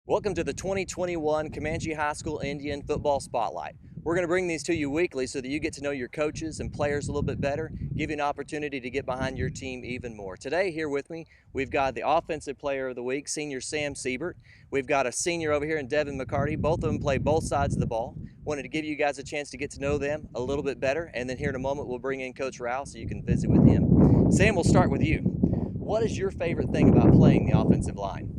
Welcome to the 2021 Comanche High School Indian Football Spotlight. We're going to bring these to you weekly so that you get to know your coaches and players a little bit better, give you an opportunity to get behind your team even more. Today, here with me, we've got the Offensive Player of the Week, Senior Sam Siebert. We've got a senior over here in Devin McCarty. Both of them play both sides of the ball. Wanted to give you guys a chance to get to know them a little bit better, and then here in a moment, we'll bring in Coach Rao so you can visit with him. Sam, we'll start with you. What is your favorite thing about playing the offensive line?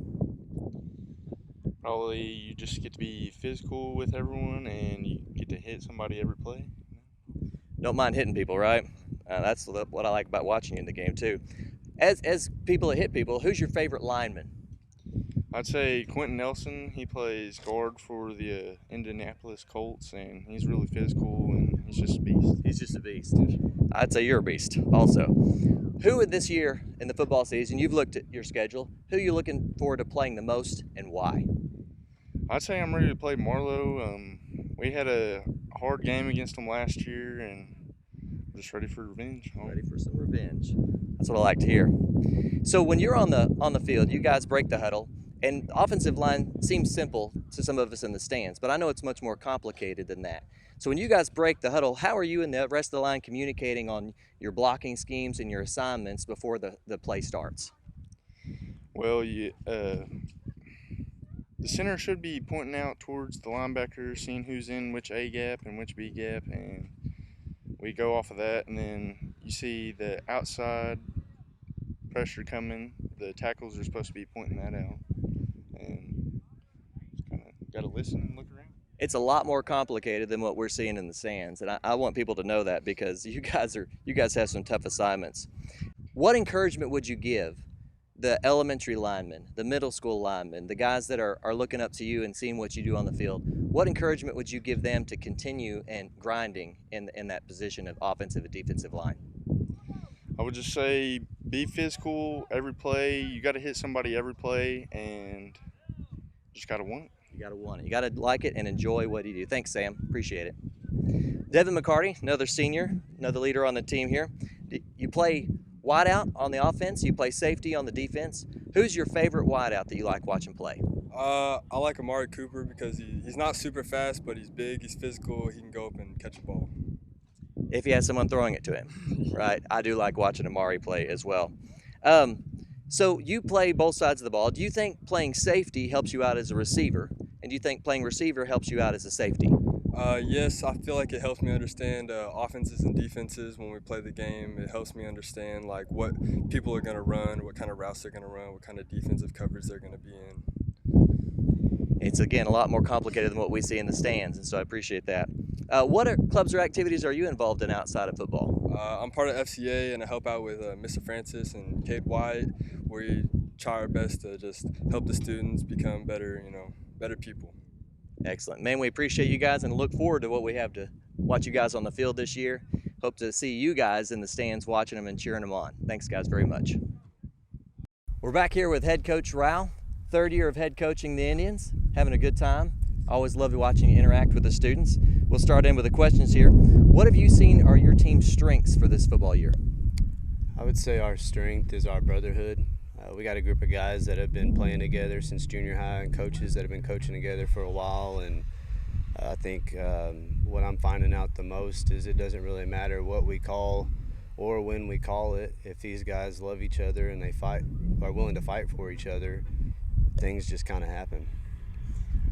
Probably you just get to be physical with everyone and you get to hit somebody every play. Don't mind hitting people, right? That's what I like about watching you in the game too. As people that hit people, who's your favorite lineman? I'd say Quentin Nelson. He plays guard for the Indianapolis Colts, and he's really physical and he's just a beast. He's just a beast. I'd say you're a beast also. Who this year in the football season, you've looked at your schedule, who are you looking forward to playing the most and why? I'd say I'm ready to play Marlowe. We had a hard game against them last year, and we're just ready for revenge. Ready for some revenge. That's what I like to hear. So when you're on the field, you guys break the huddle, and offensive line seems simple to some of us in the stands, but I know it's much more complicated than that. So when you guys break the huddle, how are you and the rest of the line communicating on your blocking schemes and your assignments before the play starts? Well, the center should be pointing out towards the linebacker, seeing who's in which A gap and which B gap, and we go off of that. And then you see the outside pressure coming. The tackles are supposed to be pointing that out, and just kind of got to listen and look around. It's a lot more complicated than what we're seeing in the stands, and I want people to know that because you guys have some tough assignments. What encouragement would you give the elementary linemen, the middle school linemen, the guys that are looking up to you and seeing what you do on the field? What encouragement would you give them to continue and grinding in that position of offensive and defensive line? I would just say be physical every play. You got to hit somebody every play, and you just got to want it. You got to want it. You got to like it and enjoy what you do. Thanks, Sam. Appreciate it. Devin McCarty, another senior, another leader on the team here. You play wideout on the offense. You play safety on the defense. Who's your favorite wideout that you like watching play? I like Amari Cooper because he's not super fast, but he's big, he's physical, he can go up and catch a ball. If he has someone throwing it to him, right? I do like watching Amari play as well. So you play both sides of the ball. Do you think playing safety helps you out as a receiver? And do you think playing receiver helps you out as a safety? Yes, I feel like it helps me understand offenses and defenses when we play the game. It helps me understand like what people are going to run, what kind of routes they're going to run, what kind of defensive coverage they're going to be in. It's, again, a lot more complicated than what we see in the stands, and so I appreciate that. What clubs or activities are you involved in outside of football? I'm part of FCA, and I help out with Mr. Francis and Kate White. We try our best to just help the students become better, better people. Excellent. Man, we appreciate you guys and look forward to what we have to watch you guys on the field this year. Hope to see you guys in the stands watching them and cheering them on. Thanks, guys, very much. We're back here with head coach Rao, third year of head coaching the Indians, having a good time. Always love watching you interact with the students. We'll start in with the questions here. What have you seen are your team's strengths for this football year? I would say our strength is our brotherhood. We got a group of guys that have been playing together since junior high and coaches that have been coaching together for a while. And I think what I'm finding out the most is it doesn't really matter what we call or when we call it. If these guys love each other and they are willing to fight for each other, things just kind of happen.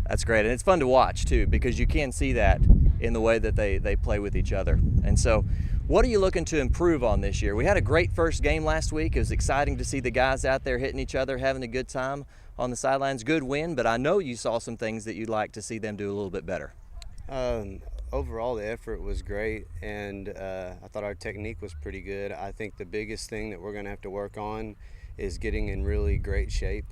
That's great, and it's fun to watch too because you can see that in the way that they play with each other. And so what are you looking to improve on this year? We had a great first game last week. It was exciting to see the guys out there hitting each other, having a good time on the sidelines. Good win, but I know you saw some things that you'd like to see them do a little bit better. Overall, the effort was great, and I thought our technique was pretty good. I think the biggest thing that we're going to have to work on is getting in really great shape.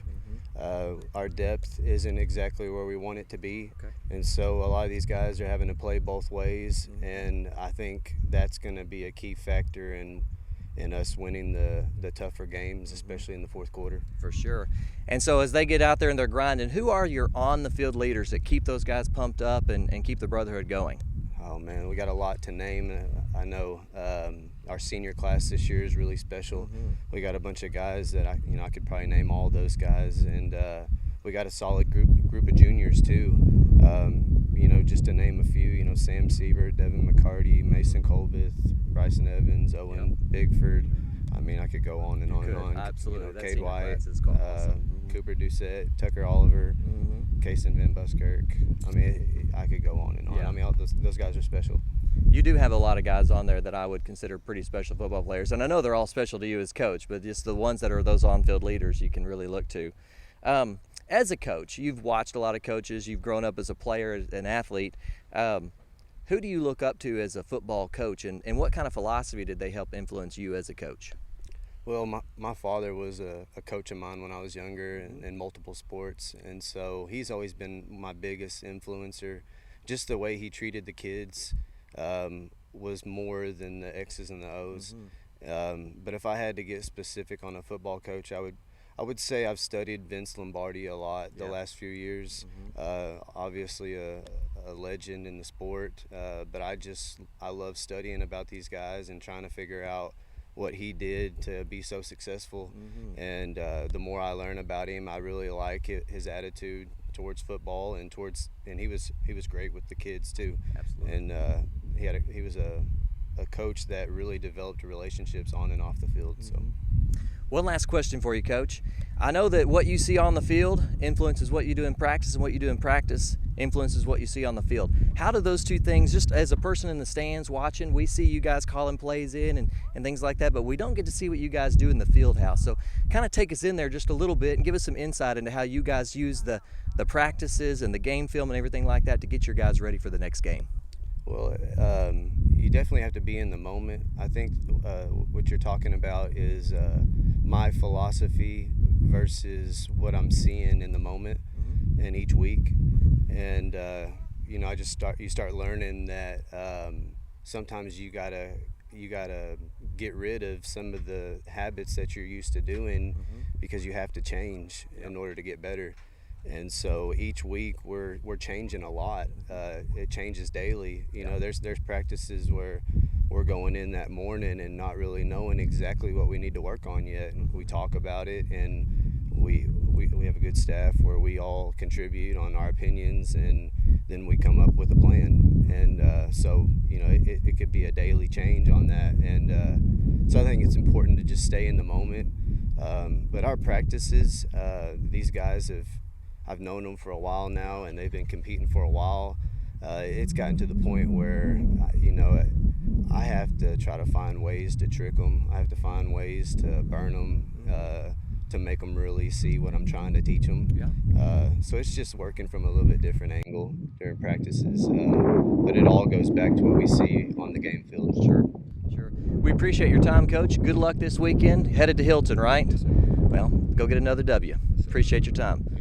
Our depth isn't exactly where we want it to be, and so a lot of these guys are having to play both ways, and I think that's going to be a key factor in us winning the tougher games, especially in the fourth quarter. For sure. And so as they get out there and they're grinding, who are your on-the-field leaders that keep those guys pumped up and keep the brotherhood going? Oh, man, we got a lot to name. I know our senior class this year is really special. We got a bunch of guys that I could probably name all those guys, and we got a solid group group of juniors too. Just to name a few, Sam Siebert, Devin McCarty, Mason Colbeth, Bryson Evans, Owen Bigford. I mean, I could go on and on and on. Absolutely. Cade White, Awesome. Cooper Doucette, Tucker Oliver, Kason Van Buskirk. I mean, I could go on and on. Yeah. I mean, those guys are special. You do have a lot of guys on there that I would consider pretty special football players, and I know they're all special to you as coach, but just the ones that are those on-field leaders you can really look to. As a coach, you've watched a lot of coaches, you've grown up as a player, an athlete. Who do you look up to as a football coach, and what kind of philosophy did they help influence you as a coach? Well, my father was a coach of mine when I was younger in multiple sports, and so he's always been my biggest influencer. Just the way he treated the kids was more than the X's and the O's. But if I had to get specific on a football coach, I would say I've studied Vince Lombardi a lot the last few years. Obviously a legend in the sport, but I love studying about these guys and trying to figure out what he did to be so successful. And the more I learn about him, I really like his attitude towards football and he was great with the kids too. Absolutely. And he was a coach that really developed relationships on and off the field. So. One last question for you, Coach. I know that what you see on the field influences what you do in practice, and what you do in practice influences what you see on the field. How do those two things, just as a person in the stands watching, we see you guys calling plays in and things like that, but we don't get to see what you guys do in the field house. So kind of take us in there just a little bit and give us some insight into how you guys use the practices and the game film and everything like that to get your guys ready for the next game. Well, you definitely have to be in the moment. I think what you're talking about is my philosophy versus what I'm seeing in the moment and each week. And you start learning that sometimes you gotta get rid of some of the habits that you're used to doing because you have to change in order to get better. And so each week we're changing a lot. It changes daily. There's practices where we're going in that morning and not really knowing exactly what we need to work on yet. And we talk about it, and we have a good staff where we all contribute on our opinions, and then we come up with a plan. And so it could be a daily change on that. And so I think it's important to just stay in the moment. But our practices, these guys I've known them for a while now, and they've been competing for a while. It's gotten to the point where, I have to try to find ways to trick them. I have to find ways to burn them, to make them really see what I'm trying to teach them. So it's just working from a little bit different angle during practices. But it all goes back to what we see on the game field. Sure. We appreciate your time, Coach. Good luck this weekend. Headed to Hilton, right? Yes, sir. Well, go get another W. Appreciate your time.